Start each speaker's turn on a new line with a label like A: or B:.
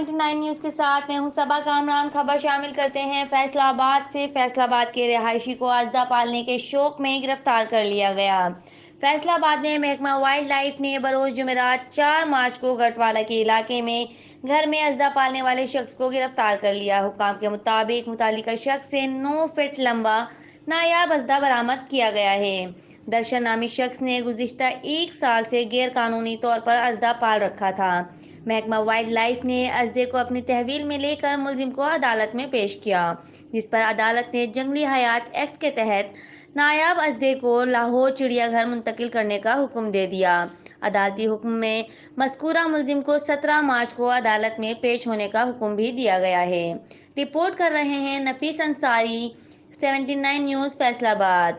A: 79 news کے ساتھ میں ہوں صبا کامران۔ خبر شامل کرتے ہیں فیصل آباد سے۔ فیصل آباد کے رہائشی کو اژدھا پالنے کے شوق میں گرفتار کر لیا گیا۔ فیصل آباد میں محکمہ وائلڈ لائف نے بروز جمعرات 4 مارچ کو گٹوالہ کے علاقے میں گھر میں اژدھا پالنے والے شخص کو گرفتار کر لیا۔ حکام کے مطابق متعلقہ شخص سے 9 فٹ لمبا نایاب اژدھا برآمد کیا گیا ہے۔ درشن نامی شخص نے گزشتہ 1 سال سے غیر قانونی طور پر اژدھا پال رکھا تھا۔ محکمہ وائلڈ لائف نے اژدھے کو اپنی تحویل میں لے کر ملزم کو عدالت میں پیش کیا، جس پر عدالت نے جنگلی حیات ایکٹ کے تحت نایاب اژدھے کو لاہور چڑیا گھر منتقل کرنے کا حکم دے دیا۔ عدالتی حکم میں مذکورہ ملزم کو 17 مارچ کو عدالت میں پیش ہونے کا حکم بھی دیا گیا ہے۔ رپورٹ کر رہے ہیں نفیس انصاری، 79 نیوز، فیصل آباد۔